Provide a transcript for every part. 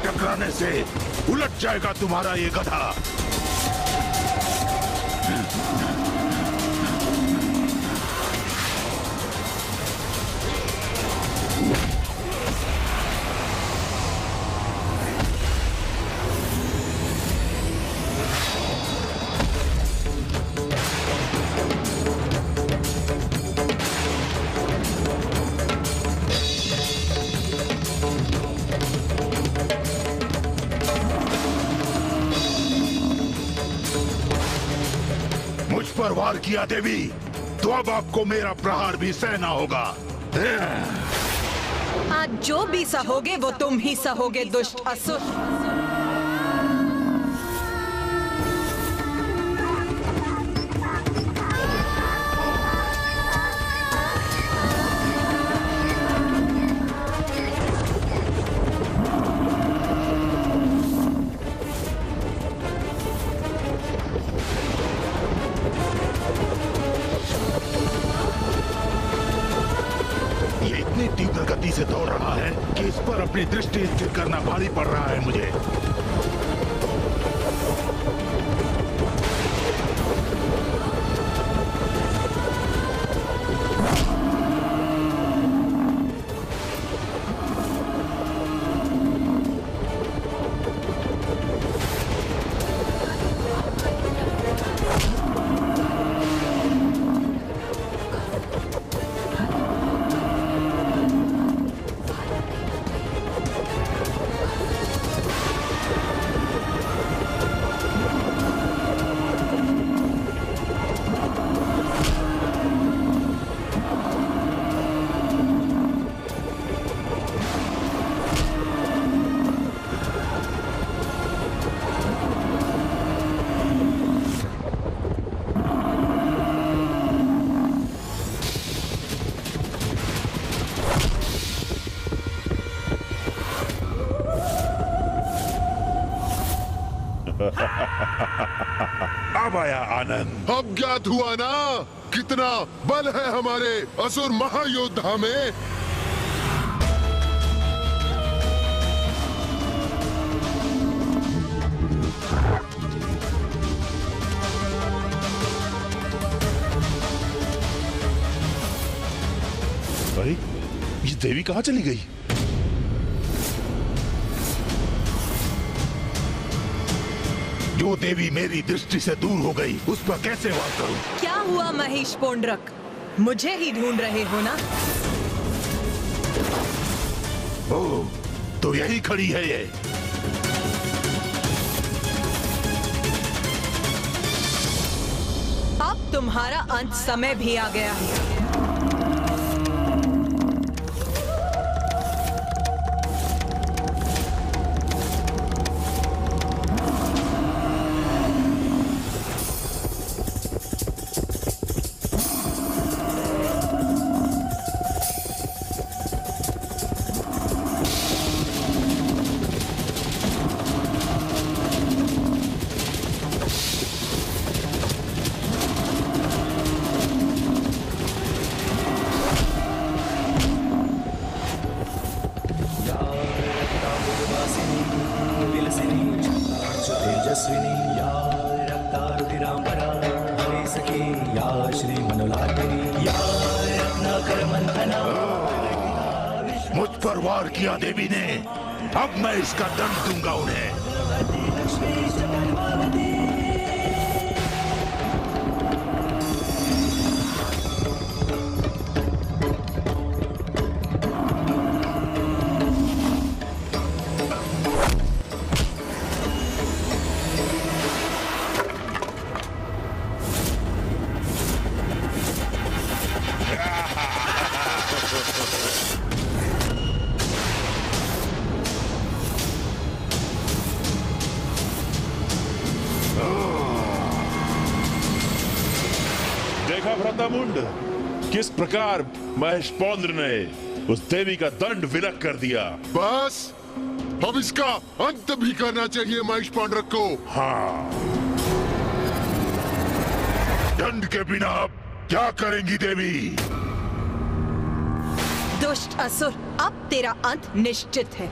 टकराने से उलट जाएगा तुम्हारा ये गधा। पर वार किया देवी, तो अब आपको मेरा प्रहार भी सहना होगा। आज जो भी सहोगे वो तुम ही सहोगे दुष्ट असुर। तीव्र गति से दौड़ रहा है कि इस पर अपनी दृष्टि स्थिर करना भारी पड़ रहा है मुझे। अब आया आनंद। अब ज्ञात हुआ ना कितना बल है हमारे असुर महायोद्धा में। अरे ये देवी कहाँ चली गई? जो देवी मेरी दृष्टि से दूर हो गई उस पर कैसे वार करूं? क्या हुआ महेश पोंड्रक, मुझे ही ढूंढ रहे हो ना? ओह, तो यही खड़ी है ये। अब तुम्हारा अंत समय भी आ गया है। मुझ पर वार किया देवी ने, अब मैं इसका दंड दूंगा उन्हें। देखा भ्रातामुंड, किस प्रकार महेश पौंद्र ने उस देवी का दंड विलक कर दिया। बस अब इसका अंत भी करना चाहिए महेश पांड्रक को। हाँ, दंड के बिना अब क्या करेंगी देवी? दुष्ट असुर, अब तेरा अंत निश्चित है।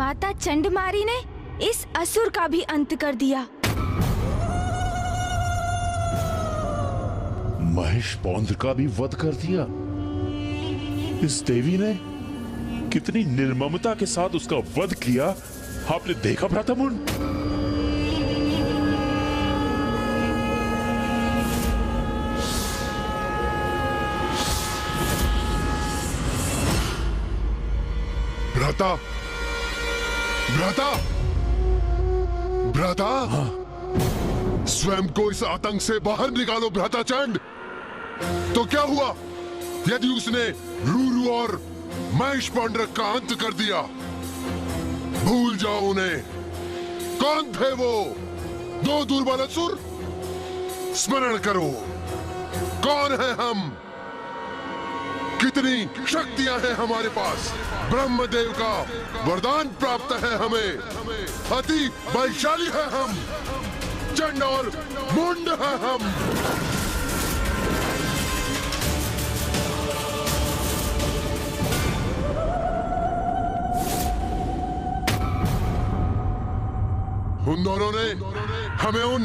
माता चंडमारी ने इस असुर का भी अंत कर दिया। महेश पौंद्र का भी वध कर दिया। इस देवी ने कितनी निर्ममता के साथ उसका वध किया, आपने देखा भ्रातामुन? भ्राता, भ्राता, भ्राता, स्वयं को इस आतंक से बाहर निकालो भ्राता चंड। तो क्या हुआ यदि उसने रूरू और महेश पौंड्रक का अंत कर दिया? भूल जाओ उन्हें। कौन थे वो दो दुर्बल असुर? स्मरण करो, कौन है हम, कितनी शक्तियां हैं हमारे पास। ब्रह्मदेव का वरदान प्राप्त है हमें, अति बलशाली है हम, चंड और मुंड है हम। उन दोनों ने हमें उन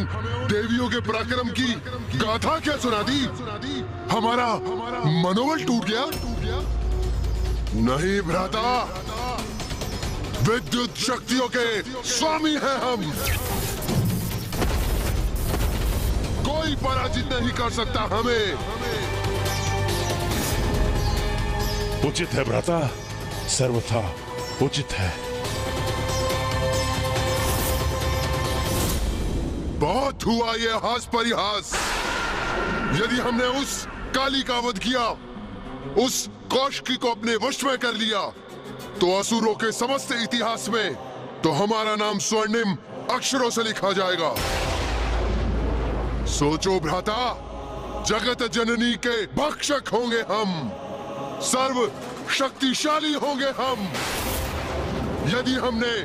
देवियों के पराक्रम की गाथा क्या सुना दी? हमारा मनोबल टूट गया? नहीं भ्राता, विद्युत शक्तियों के स्वामी हैं हम। कोई पराजित नहीं कर सकता हमें। उचित है भ्राता, सर्वथा उचित है। बहुत हुआ ये हास परिहास। यदि हमने उस काली का वध किया, उस कौशिकी को अपने वश में कर लिया, तो असुरों के समस्त इतिहास में तो हमारा नाम स्वर्णिम अक्षरों से लिखा जाएगा। सोचो भ्राता, जगत जननी के भक्षक होंगे हम, सर्व शक्तिशाली होंगे हम। यदि हमने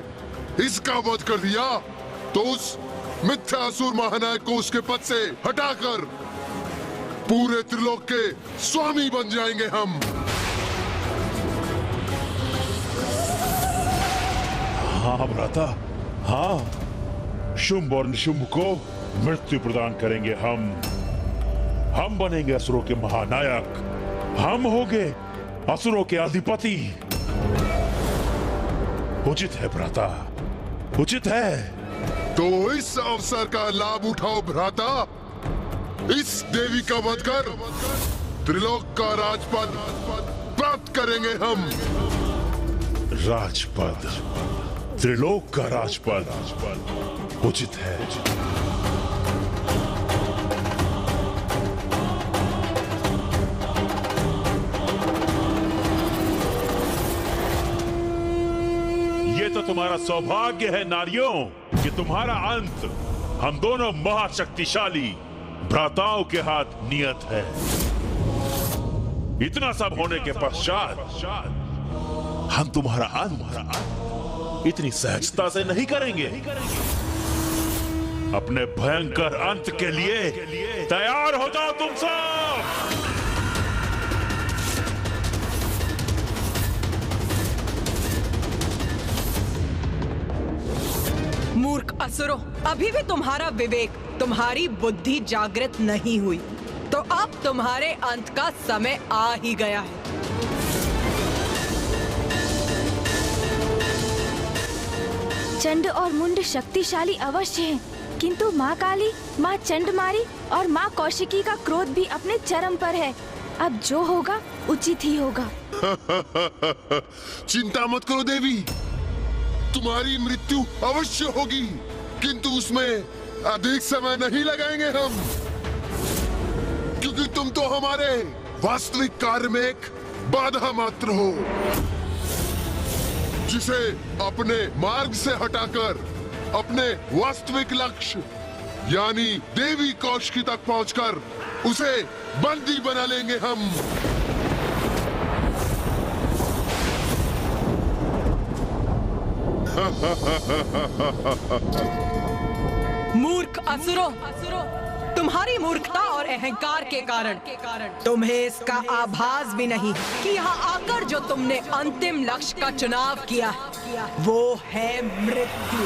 इसका वध कर दिया, तो उस मिथ्यासुर महानायक को उसके पद से हटाकर पूरे त्रिलोक के स्वामी बन जाएंगे हम। हाँ भ्राता, हाँ, शुंभ और निशुंभ को मृत्यु प्रदान करेंगे हम। हम बनेंगे असुरों के महानायक, हम होंगे असुरों के अधिपति। उचित है भ्राता, उचित है। तो इस अवसर का लाभ उठाओ भ्राता। इस देवी का वध कर त्रिलोक का राजपद प्राप्त करेंगे हम। राजपद, त्रिलोक का राजपद उचित है। ये तो तुम्हारा सौभाग्य है नारियों कि तुम्हारा अंत हम दोनों महाशक्तिशाली भ्राताओं के हाथ नियत है। इतना सब होने के पश्चात हम तुम्हारा अंत इतनी सहजता से नहीं करेंगे। अपने भयंकर अंत के लिए तैयार हो जाओ तुम सब। मूर्ख असुरों, अभी भी तुम्हारा विवेक, तुम्हारी बुद्धि जागृत नहीं हुई, तो अब तुम्हारे अंत का समय आ ही गया है। चंड और मुंड शक्तिशाली अवश्य हैं, किंतु माँ काली, माँ चंडमारी और माँ कौशिकी का क्रोध भी अपने चरम पर है। अब जो होगा उचित ही होगा। चिंता मत करो देवी, तुम्हारी मृत्यु अवश्य होगी, किंतु उसमें अधिक समय नहीं लगाएंगे हम, क्योंकि तुम तो हमारे वास्तविक कार्य में एक बाधा मात्र हो, जिसे अपने मार्ग से हटाकर अपने वास्तविक लक्ष्य यानी देवी कौशिकी तक पहुंचकर उसे बंदी बना लेंगे हम। मूर्ख असुरों, तुम्हारी मूर्खता और अहंकार के कारण तुम्हें इसका आभास भी नहीं कि यहाँ आकर जो तुमने अंतिम लक्ष्य का चुनाव किया वो है मृत्यु।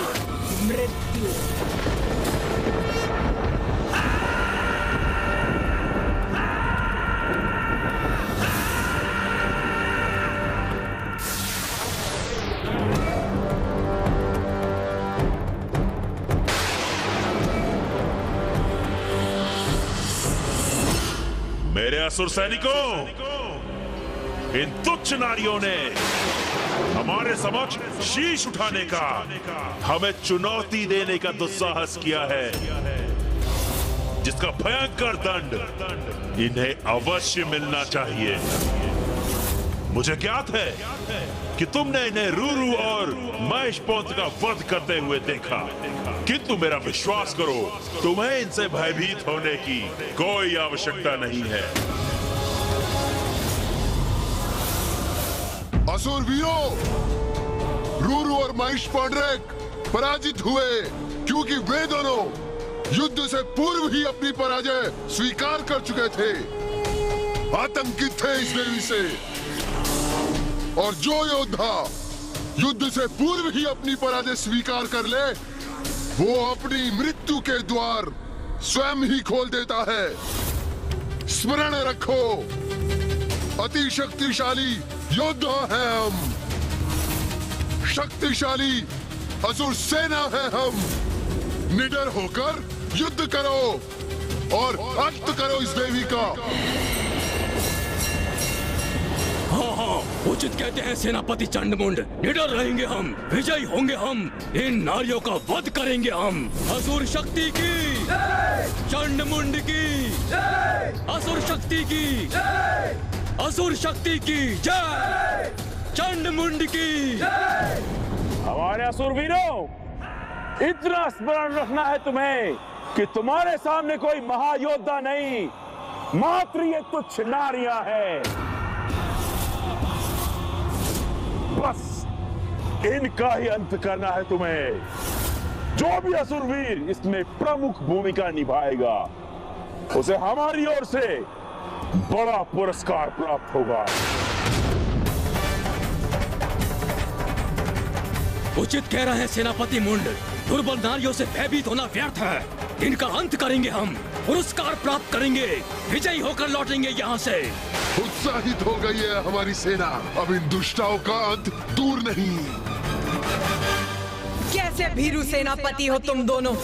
मृत्यु मेरे असुर सैनिकों, इन तुच्छ नारियों ने हमारे समक्ष शीश उठाने का, हमें चुनौती देने का दुस्साहस किया है, जिसका भयंकर दंड इन्हें अवश्य मिलना चाहिए। मुझे ज्ञात है कि तुमने इन्हें रूरू और महेशपोंत का वध करते हुए देखा, किंतु मेरा विश्वास करो, तुम्हें इनसे भयभीत होने की कोई आवश्यकता नहीं है। असुर वीरों, रूरू और महेशपोंड्रेक पराजित हुए, क्योंकि वे दोनों युद्ध से पूर्व ही अपनी पराजय स्वीकार कर चुके थे, आतंकित थे इस देवी से। और जो योद्धा युद्ध से पूर्व ही अपनी पराजय स्वीकार कर ले, वो अपनी मृत्यु के द्वार स्वयं ही खोल देता है। स्मरण रखो, अति शक्तिशाली योद्धा हैं हम, शक्तिशाली असुर सेना है हम। निडर होकर युद्ध करो और अंत करो इस देवी का। हाँ, उचित कहते हैं सेनापति चंडमुंड। निडर रहेंगे हम, विजयी होंगे हम, इन नारियों का वध करेंगे हम। असुर शक्ति की, चंडमुंड की, असुर शक्ति की, असुर शक्ति की जय, चंडमुंड की। हमारे असुर वीरों, इतना स्मरण रखना है तुम्हें कि तुम्हारे सामने कोई महायोद्धा नहीं, मात्र ये तुच्छ नारियां हैं। बस इनका ही अंत करना है तुम्हें। जो भी असुरवीर इसमें प्रमुख भूमिका निभाएगा, उसे हमारी ओर से बड़ा पुरस्कार प्राप्त होगा। उचित कह रहे हैं सेनापति मुंड, दुर्बल नारियों से भयभीत होना व्यर्थ है। इनका अंत करेंगे हम, पुरस्कार प्राप्त करेंगे, विजयी होकर लौटेंगे यहाँ से। उत्साहित हो गई है हमारी सेना, अब इन दुष्टाओं का अंत दूर नहीं। कैसे भीरू सेनापति हो तुम दोनों?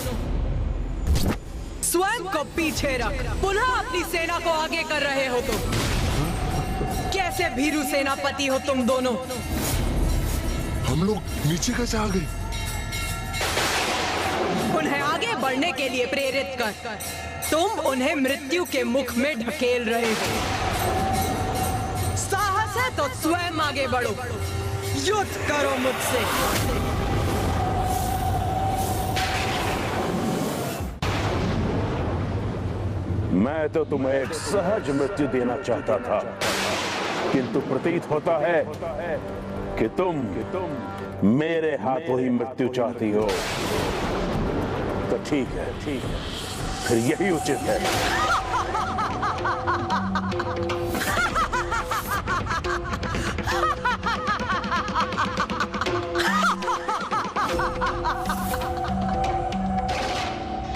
स्वयं को पीछे रख पुनः अपनी सेना को आगे कर रहे हो तुम। कैसे भीरू सेनापति हो तुम दोनों? हम लोग नीचे कैसे आ गए? उन्हें आगे बढ़ने के लिए प्रेरित कर तुम उन्हें मृत्यु के मुख में ढकेल रहे हो। साहस है तो स्वयं आगे बढ़ो, युद्ध करो मुझसे। मैं तो तुम्हें एक सहज मृत्यु देना चाहता था, किंतु प्रतीत होता है कि तुम मेरे हाथों ही मृत्यु चाहती हो। तो ठीक है, फिर यही उचित है।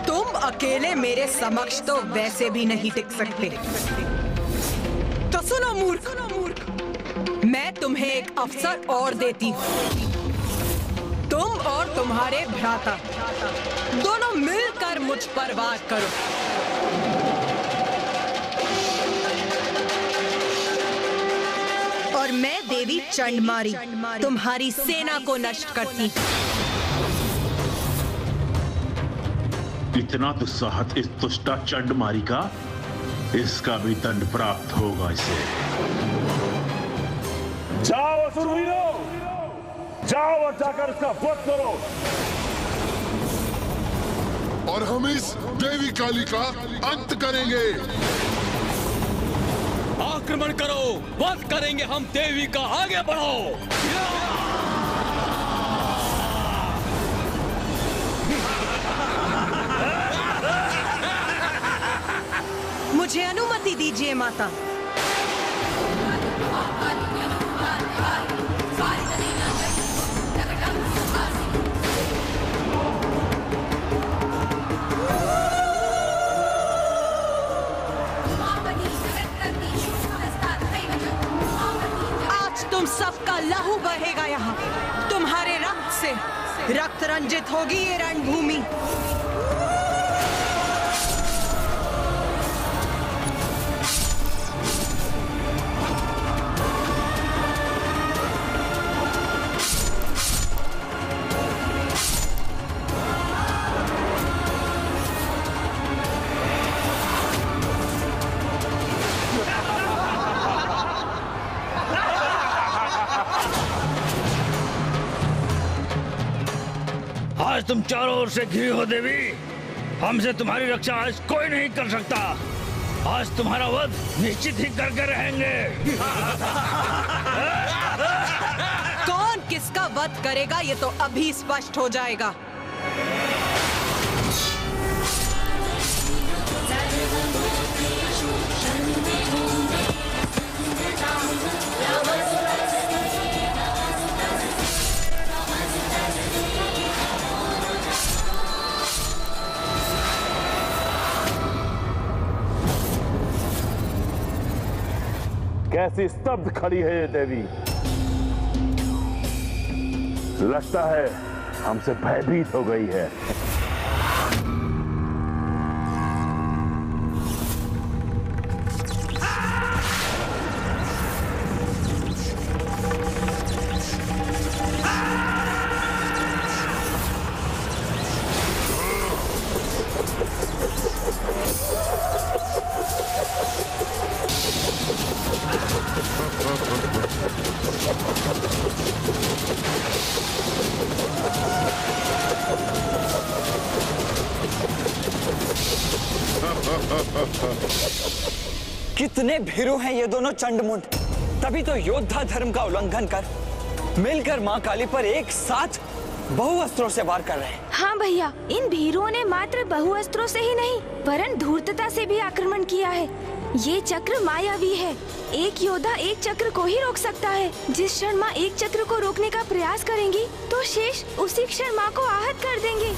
तुम अकेले मेरे समक्ष तो वैसे भी नहीं टिक सकते। तो सुनो मूर्ख, मैं तुम्हें एक अवसर और देती हूँ। तुम और तुम्हारे भ्राता दोनों मिलकर मुझ पर वार करो। और मैं देवी चंडमारी तुम्हारी सेना को नष्ट करती। इतना दुस्साहस इस दुष्टा चंडमारी का, इसका भी दंड प्राप्त होगा इसे। जाओ असुरवीरों, जाओ और जाकर इसका वध करो। और हम इस देवी काली का अंत करेंगे। आक्रमण करो, वध करेंगे हम देवी का। आगे बढ़ो। मुझे अनुमति दीजिए माता। आज तुम सबका लहू बहेगा यहाँ। तुम्हारे रक्त से रक्त रंजित होगी ये रणभूमि। आज तुम चारों ओर से घिरी हो देवी। हमसे तुम्हारी रक्षा आज कोई नहीं कर सकता। आज तुम्हारा वध निश्चित ही करके रहेंगे। कौन किसका वध करेगा ये तो अभी स्पष्ट हो जाएगा। कैसी स्तब्ध खड़ी है ये देवी। लगता है हमसे भयभीत हो गई है। कितने भीरू हैं ये दोनों चंडमुंड। तभी तो योद्धा धर्म का उल्लंघन कर मिलकर मां काली पर एक साथ बहुअस्त्रों से वार कर रहे हैं। हाँ भैया, इन भीरुओं ने मात्र बहुअस्त्रों से ही नहीं वरन धूर्तता से भी आक्रमण किया है। ये चक्र मायावी है। एक योद्धा एक चक्र को ही रोक सकता है। जिस क्षण माँ एक चक्र को रोकने का प्रयास करेंगी तो शेष उसी क्षण माँ को आहत कर देंगे।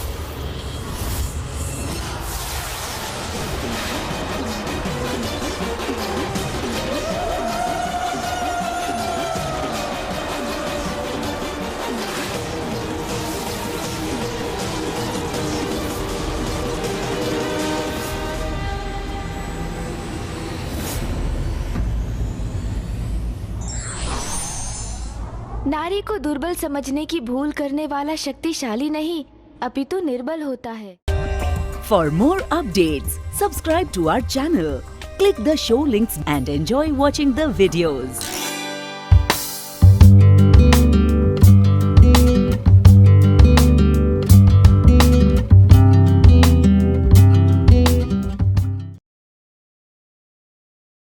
नारी को दुर्बल समझने की भूल करने वाला शक्तिशाली नहीं अपितु निर्बल होता है। For more updates, subscribe to our channel, click the show links and enjoy watching the videos.